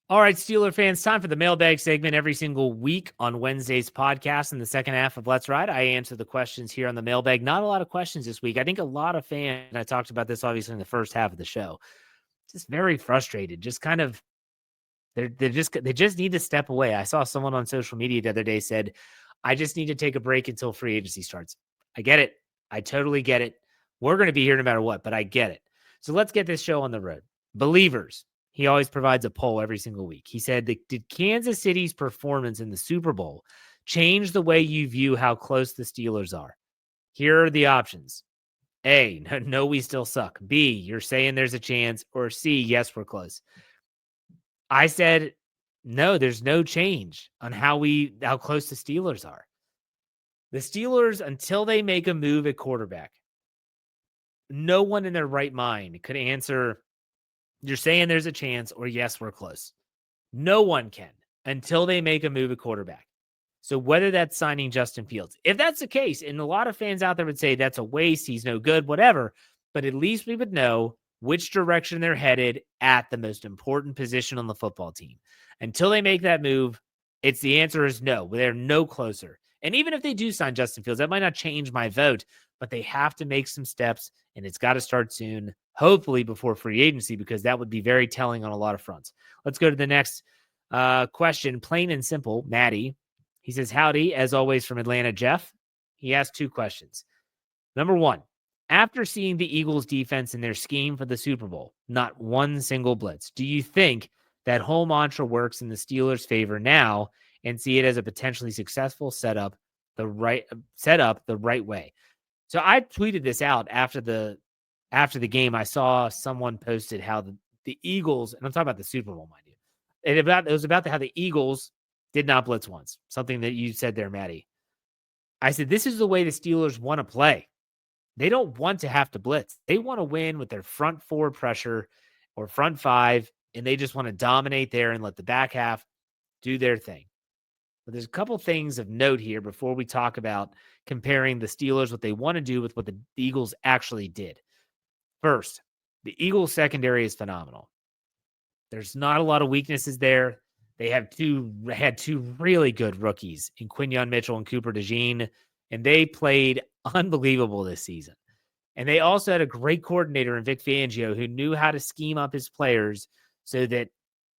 All right, Steeler fans, time for the mailbag segment every single week on Wednesday's podcast. In the second half of Let's Ride, I answer the questions here on the mailbag. Not a lot of questions this week. I think a lot of fans, and I talked about this obviously in the first half of the show, just very frustrated. Just kind of, they just need to step away. I saw someone on social media the other day said, I just need to take a break until free agency starts. I get it. I totally get it. We're going to be here no matter what, but I get it. So let's get this show on the road. Believers. He always provides a poll every single week. He said, did Kansas City's performance in the Super Bowl change the way you view how close the Steelers are? Here are the options. A, no, we still suck. B, you're saying there's a chance. Or C, yes, we're close. I said, no, there's no change on how close the Steelers are. The Steelers, until they make a move at quarterback, no one in their right mind could answer, you're saying there's a chance, or yes, we're close. No one can until they make a move at quarterback. So whether that's signing Justin Fields, if that's the case, and a lot of fans out there would say that's a waste, he's no good, whatever, but at least we would know which direction they're headed at the most important position on the football team. Until they make that move, the answer is no. They're no closer. And even if they do sign Justin Fields, that might not change my vote, but they have to make some steps, and it's got to start soon, hopefully before free agency, because that would be very telling on a lot of fronts. Let's go to the next question. Plain and simple, Maddie. He says, howdy, as always, from Atlanta, Jeff. He asked two questions. Number one, after seeing the Eagles defense in their scheme for the Super Bowl, not one single blitz, do you think that whole mantra works in the Steelers' favor now and see it as a potentially successful setup the right way? So I tweeted this out after the game. I saw someone posted how the Eagles, and I'm talking about the Super Bowl, mind you, it was about how the Eagles did not blitz once, something that you said there, Maddie. I said, this is the way the Steelers want to play. They don't want to have to blitz. They want to win with their front four pressure or front five, and they just want to dominate there and let the back half do their thing. But there's a couple things of note here before we talk about comparing the Steelers, what they want to do with what the Eagles actually did. First, the Eagles secondary is phenomenal. There's not a lot of weaknesses there. They had two really good rookies in Quinyon Mitchell and Cooper DeJean, and they played unbelievable this season. And they also had a great coordinator in Vic Fangio who knew how to scheme up his players so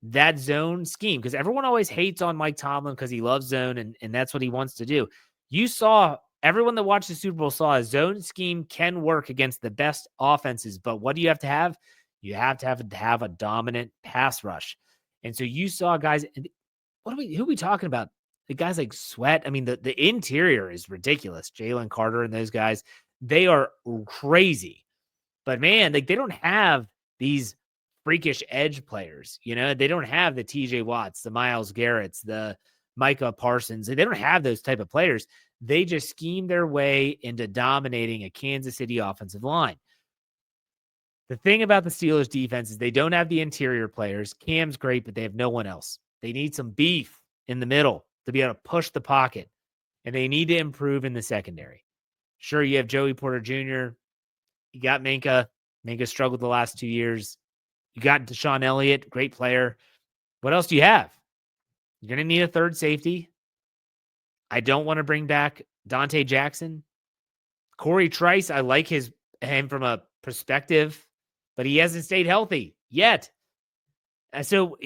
that zone scheme, because everyone always hates on Mike Tomlin because he loves zone and that's what he wants to do. You saw, everyone that watched the Super Bowl saw a zone scheme can work against the best offenses, but what do you have to have? You have to have a dominant pass rush. And so you saw guys, who are we talking about? The guys like Sweat. I mean, the interior is ridiculous. Jalen Carter and those guys, they are crazy. But man, they don't have these freakish edge players. They don't have the TJ Watts, the Myles Garretts, the Micah Parsons. They don't have those type of players. They just scheme their way into dominating a Kansas City offensive line. The thing about the Steelers defense is they don't have the interior players. Cam's great, but they have no one else. They need some beef in the middle to be able to push the pocket, and they need to improve in the secondary. Sure, you have Joey Porter Jr. You got Minka. Minka struggled the last 2 years. You got Deshaun Elliott, great player. What else do you have? You're going to need a third safety. I don't want to bring back Dante Jackson. Corey Trice, I like him from a perspective, but he hasn't stayed healthy yet. So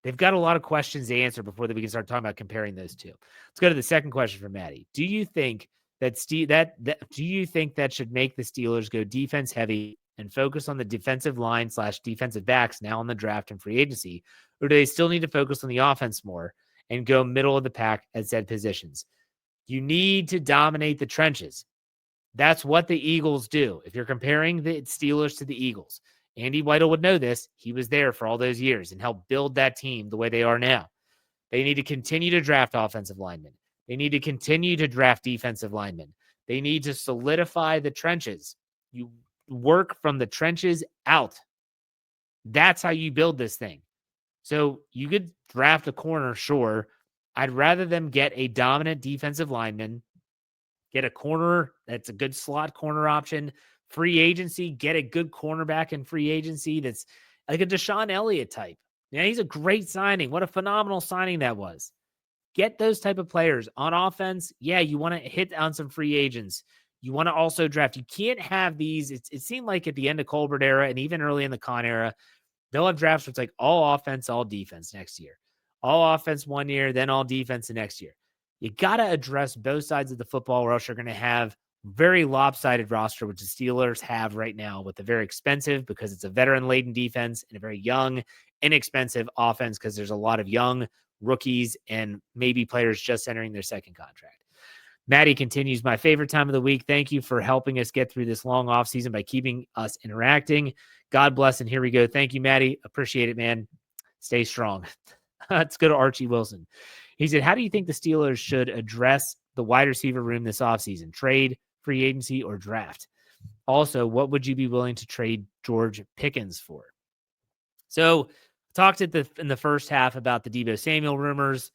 they've got a lot of questions to answer before we can start talking about comparing those two. Let's go to the second question from Maddie. Do you think that should make the Steelers go defense heavy and focus on the defensive line / defensive backs now in the draft and free agency? Or do they still need to focus on the offense more and go middle of the pack at said positions? You need to dominate the trenches. That's what the Eagles do. If you're comparing the Steelers to the Eagles, Andy Weidel would know this. He was there for all those years and helped build that team the way they are now. They need to continue to draft offensive linemen. They need to continue to draft defensive linemen. They need to solidify the trenches. You work from the trenches out. That's how you build this thing. So you could draft a corner, sure. I'd rather them get a dominant defensive lineman, get a corner that's a good slot corner option, free agency, get a good cornerback in free agency that's like a Deshaun Elliott type. Yeah, he's a great signing. What a phenomenal signing that was. Get those type of players on offense. Yeah, you want to hit on some free agents. You want to also draft. You can't have these. It seemed like at the end of Colbert era and even early in the Con era, they'll have drafts where it's like all offense, all defense next year. All offense one year, then all defense the next year. You got to address both sides of the football, or else you're going to have very lopsided roster, which the Steelers have right now with a very expensive, because it's a veteran-laden defense, and a very young, inexpensive offense because there's a lot of young rookies and maybe players just entering their second contract. Maddie continues, my favorite time of the week. Thank you for helping us get through this long off season by keeping us interacting. God bless. And here we go. Thank you, Maddie. Appreciate it, man. Stay strong. Let's go to Archie Wilson. He said, how do you think the Steelers should address the wide receiver room this offseason? Trade, free agency, or draft? Also, what would you be willing to trade George Pickens for? So talked in the first half about the Deebo Samuel rumors.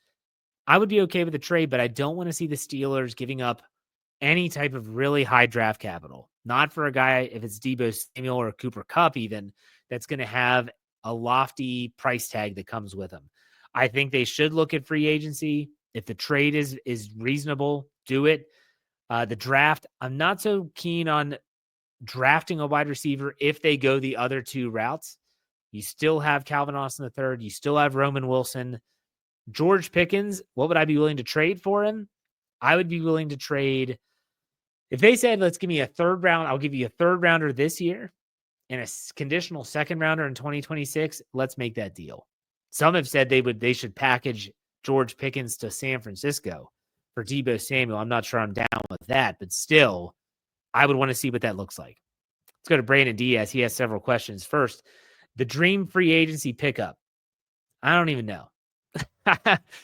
I would be okay with the trade, but I don't want to see the Steelers giving up any type of really high draft capital. Not for a guy, if it's Deebo Samuel or Cooper Kupp even, that's going to have a lofty price tag that comes with him. I think they should look at free agency. If the trade is reasonable, do it. The draft, I'm not so keen on drafting a wide receiver if they go the other two routes. You still have Calvin Austin III. You still have Roman Wilson. George Pickens, what would I be willing to trade for him? I would be willing to trade. If they said, let's give me a third round, I'll give you a third rounder this year and a conditional second rounder in 2026. Let's make that deal. Some have said they should package George Pickens to San Francisco for Deebo Samuel. I'm not sure I'm down with that, but still, I would want to see what that looks like. Let's go to Brandon Diaz. He has several questions. First, the dream free agency pickup. I don't even know.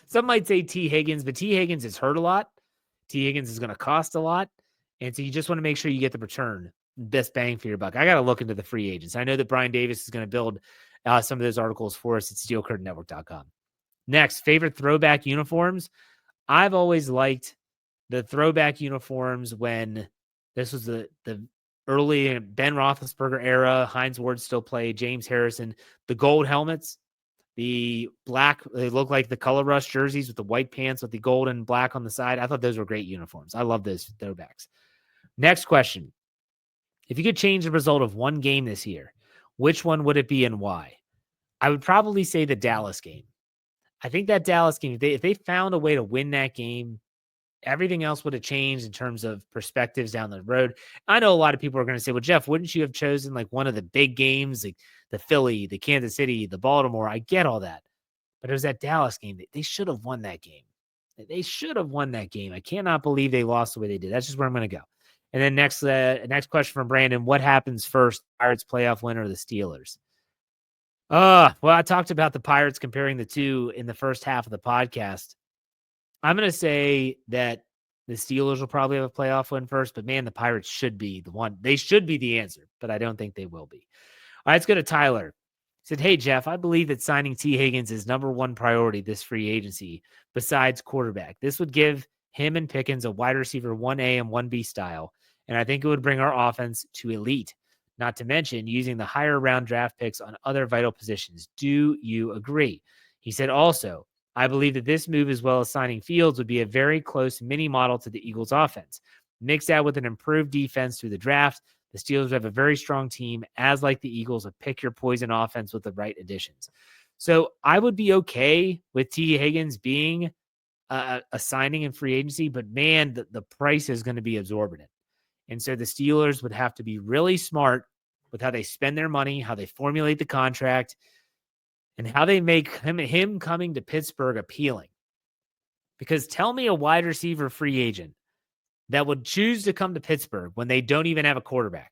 Some might say T. Higgins, but T. Higgins is hurt a lot. T. Higgins is going to cost a lot. And so you just want to make sure you get the return, best bang for your buck. I got to look into the free agents. I know that Brian Davis is going to build some of those articles for us at steelcurtainnetwork.com. Next, favorite throwback uniforms. I've always liked the throwback uniforms when this was the early Ben Roethlisberger era. Hines Ward still played, James Harrison, the gold helmets. The black, they look like the color rush jerseys with the white pants with the gold and black on the side. I thought those were great uniforms. I love those throwbacks. Next question. If you could change the result of one game this year, which one would it be and why? I would probably say the Dallas game. I think that Dallas game, if they found a way to win that game, everything else would have changed in terms of perspectives down the road. I know a lot of people are going to say, well, Jeff, wouldn't you have chosen like one of the big games, like the Philly, the Kansas City, the Baltimore? I get all that. But it was that Dallas game. They should have won that game. They should have won that game. I cannot believe they lost the way they did. That's just where I'm going to go. And then next question from Brandon. What happens first, Pirates playoff win or the Steelers? Well, I talked about the Pirates comparing the two in the first half of the podcast. I'm going to say that the Steelers will probably have a playoff win first, but man, the Pirates should be the one. They should be the answer, but I don't think they will be. All right, let's go to Tyler. He said, hey, Jeff, I believe that signing T. Higgins is number one priority this free agency besides quarterback. This would give him and Pickens a wide receiver 1A and 1B style, and I think it would bring our offense to elite, not to mention using the higher round draft picks on other vital positions. Do you agree? He said also, I believe that this move, as well as signing Fields, would be a very close mini model to the Eagles' offense. Mix that with an improved defense through the draft. The Steelers have a very strong team, as like the Eagles, a pick your poison offense with the right additions. So I would be okay with T. Higgins being a signing in free agency, but man, the price is going to be exorbitant. And so the Steelers would have to be really smart with how they spend their money, how they formulate the contract, and how they make him coming to Pittsburgh appealing. Because tell me a wide receiver free agent that would choose to come to Pittsburgh when they don't even have a quarterback.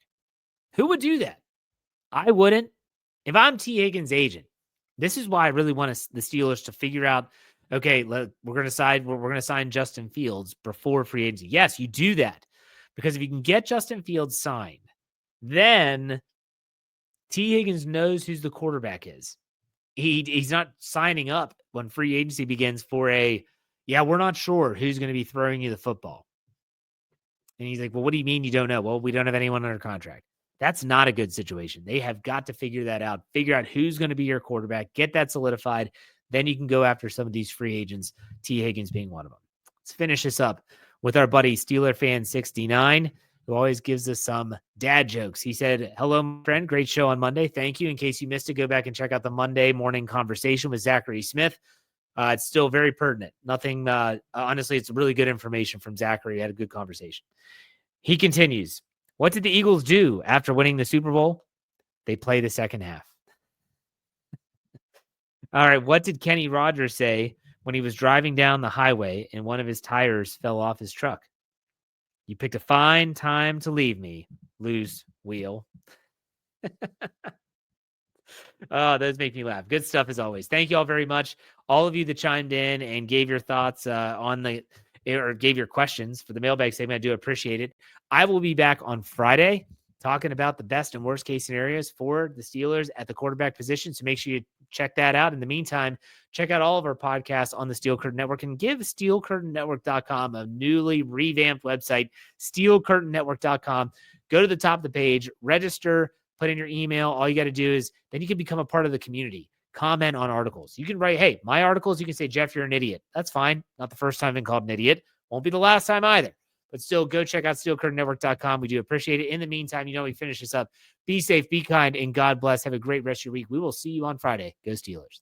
Who would do that? I wouldn't. If I'm T. Higgins' agent, this is why I really want the Steelers to figure out, okay, we're going to sign Justin Fields before free agency. Yes, you do that. Because if you can get Justin Fields signed, then T. Higgins knows who the quarterback is. He's not signing up when free agency begins for we're not sure who's going to be throwing you the football. And he's like, well, what do you mean you don't know? Well, we don't have anyone under contract. That's not a good situation. They have got to figure that out, figure out who's going to be your quarterback, get that solidified. Then you can go after some of these free agents, T. Higgins being one of them. Let's finish this up with our buddy Steeler Fan 69, who always gives us some dad jokes. He said, "Hello, my friend. Great show on Monday. Thank you. In case you missed it, go back and check out the Monday morning conversation with Zachary Smith. It's still very pertinent. Nothing, honestly, it's really good information from Zachary. We had a good conversation." He continues, "What did the Eagles do after winning the Super Bowl? They play the second half." All right. What did Kenny Rogers say when he was driving down the highway and one of his tires fell off his truck? "You picked a fine time to leave me, loose wheel." Oh, those make me laugh. Good stuff as always. Thank you all very much. All of you that chimed in and gave your thoughts or gave your questions for the mailbag segment. I do appreciate it. I will be back on Friday talking about the best and worst case scenarios for the Steelers at the quarterback position. So make sure you check that out. In the meantime, check out all of our podcasts on the Steel Curtain Network and give steelcurtainnetwork.com a newly revamped website, steelcurtainnetwork.com. Go to the top of the page, register, put in your email. All you got to do is then you can become a part of the community. Comment on articles. You can write, "Hey, my articles," you can say, "Jeff, you're an idiot." That's fine. Not the first time I've been called an idiot. Won't be the last time either. But still, go check out steelcurtainnetwork.com. We do appreciate it. In the meantime, we finish this up. Be safe, be kind, and God bless. Have a great rest of your week. We will see you on Friday. Go Steelers.